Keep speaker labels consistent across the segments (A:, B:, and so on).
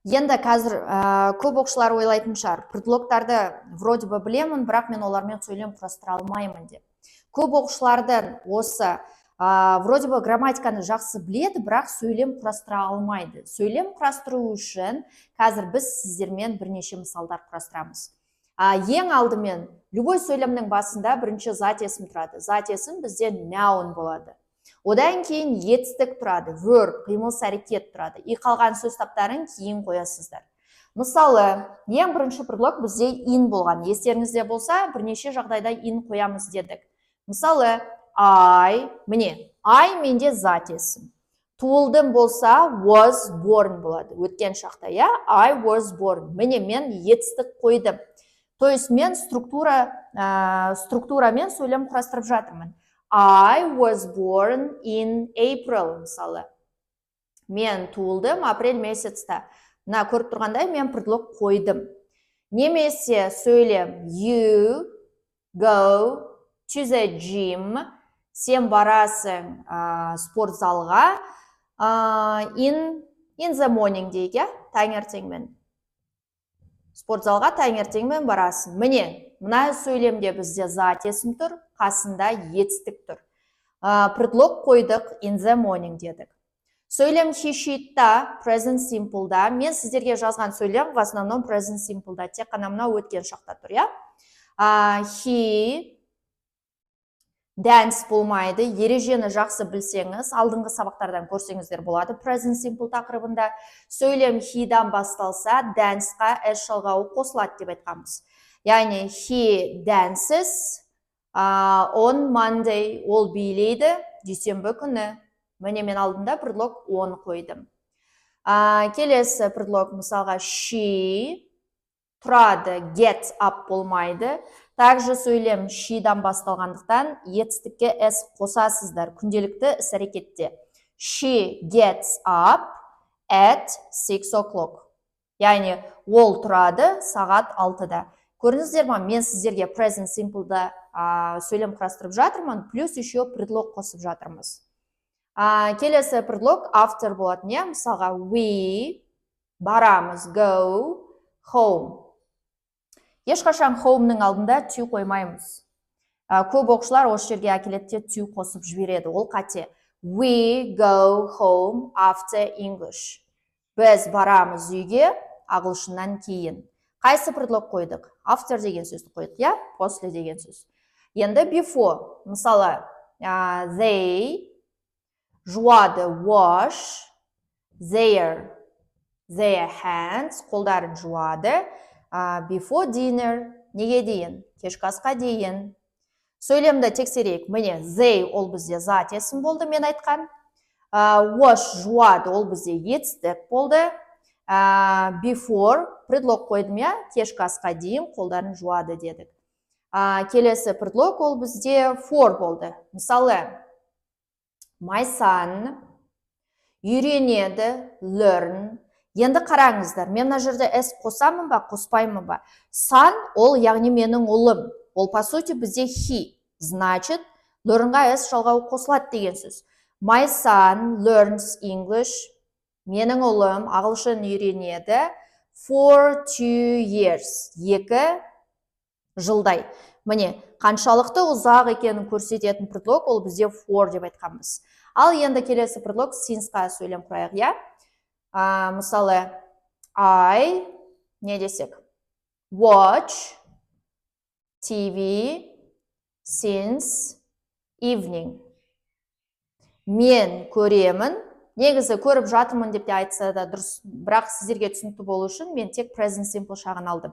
A: Енді қазір көп оқушылар ойлайтын шығар, предлогтарды вроде бы білемін, бірақ мен олармен сөйлем құрастыра алмаймын деп. Көп оқушылардың осы вроде бы грамматиканы жақсы біледі, бірақ сөйлем құрастыра алмайды. Сөйлем құрастыру үшін қазір біз сіздермен бірнеше мысалдар құрастырамыз. Ең алдымен любой сөйлемнің басында бірінші зат есім тұрады. Зат есім бізде noun болады. Одан кейін етістік тұрады, verb, қимыл әрекет тұрады. И қалған сөз таптарын кейін қоясыздар. Мысалы, ең бірінші предлог бізде in болған. Естеріңізде болса, бірнеше жағдайда in қоямыз дедік. Мысалы, міне, I менде зат есім. Туылдым болса, was born болады. Өткен шақта, я, I was born. Міне, мен етістік қойдым. То есть мен структурамен сөйлем құрастырып жатырмын. I was born in April, мысалы. Мен туылдым апрель месяцта. Мына көріп тұрғандай мен предлог қойдым. Немесе сөйлем you go to the gym. Сен барасың спорт залға in the morning дейік, таңертеңмен. Спорт залға таңертеңмен барасың. Міне, мына сөйлемде бізде зат есім тұр, қасында етістік тұр. Предлог қойдық in the morning дедік. Сөйлем he she'та, present simple'да. Мен сіздерге жазған сөйлем в основном present simple'да. Тек қана мына өткен шақта тұр, я? He dance болмайды. Ережені жақсы білсеңіз, алдыңғы сабақтардан көрсеңіздер болады. Present simple тақырыбында сөйлем he'дан басталса, dance-қа s жалғауы қосылады деп айтқанбыз. Яғни he dances on Monday, ол билейді дүйсенбі күні. Міне мен алдында предлог on қойдым. Келесі предлог мысалға she тұрады, get up болмайды. Также сөйлем she'дан басталғандықтан етістікке s қосасыздар күнделікті іс-әрекетте. She gets up at 6 o'clock. Яғни ол тұрады сағат 6-да. Көрдіңіздер ме, мен сіздерге present simple'да сөйлем құрастырып жатырмын, плюс еще предлог қосып жатырмыз. Келесі предлог after болады, не? Мысалға we барамыз, go home. Ешқашан home'ның алдында to қоймаймыз. Көп оқушылар осы жерге әкелетте to қосып жібереді. Ол қате. We go home after English. Біз барамыз үйге ағылшыннан кейін. Қайсы предлог қойдық? After деген сөзді қойдық, я? После деген сөз. Енді before. Мысалы, they жуады, wash their hands, қолдарын жуады. Before dinner, неге дейін? Кешкі асқа дейін. Сөйлемді тексерейік. Міне, they ол бізде зат есім болды, мен айтқан. Wash жуады, ол бізде етістік болды. Before предлог қойдым, я? Кешкі асқа дейін қолдарын жуады дедік. Келесі предлог ол бізде for болды. Мысалы, my son үйренеді, learn. Енді қараңыздар, мен мына жерде s қосамын ба, қоспаймын ба? Son ол яғни менің ұлым. Ол по сути бізде he. Значит, learn-ға s жалғауы қосылады деген сөз. My son learns English. Менің ұлым ағылшын үйренеді for 2 years. 2 жылдай. Міне, қаншалықты ұзақ екенін көрсететін предлог ол бізде for деп айтқанбыз. Ал енді келесі предлог since-қа сөйлем құрайық, я? Мысалы, I, не десек? Watch TV since evening. Мен көремін. Негізі көріп жатырмын деп те айтса да дұрыс, бірақ сіздерге түсінікті болу үшін мен тек present simple шағын алдым.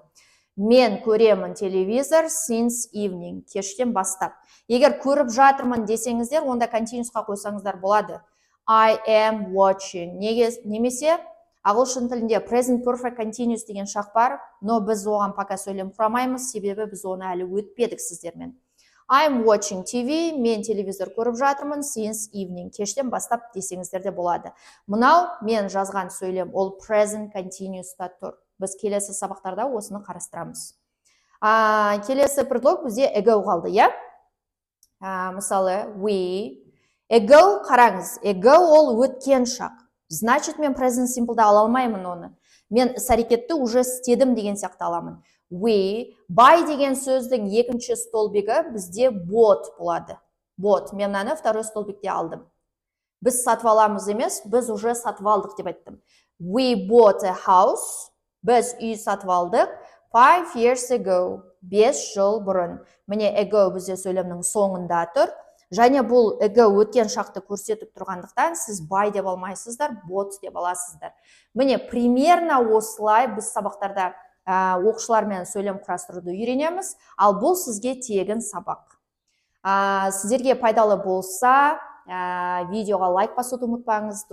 A: Мен көремін телевизор since evening, кештен бастап. Егер көріп жатырмын десеңіздер, онда continuous-қа қойсаңыздар болады. I am watching. Немесе ағылшын тілінде present perfect continuous деген шақ бар, но біз оған пока сөйлем құрамаймыз, себебі біз оны әлі өтпедік сіздермен. I am watching TV. Мен телевизор көріп жатырмын since evening. Кештен бастап десеңіздер де болады. Мынау мен жазған сөйлем, ол present continuous-та тұр. Біз келесі сабақтарда осыны қарастырамыз. Келесі предлог бізде ago қалды, я? Мысалы, we. Ago, қараңыз, ago ол өткен шақ. Значит, мен present simple'да ала алмаймын оны. Мен іс әрекетті уже істедім деген сияқты аламын. We, by деген сөздің екінші столбигі бізде bought болады. Bought. Мен мынаны второй столбикте алдым. Біз сатып аламыз емес, біз уже сатып алдық деп айттым. We bought a house. Біз үй сатып алдық 5 years ago. 5 жыл бұрын. Міне ago бізде сөйлемнің соңында тұр. Және бұл ago өткен шақты көрсетіп тұрғандықтан сіз by деп алмайсыздар, bought деп аласыздар. Міне примерно осылай біз сабақтарда оқушылармен сөйлем құрастыруды үйренеміз, ал бұл сізге тегін сабақ. Сіздерге пайдалы болса, видеоға лайк басуды ұмытпаңыз.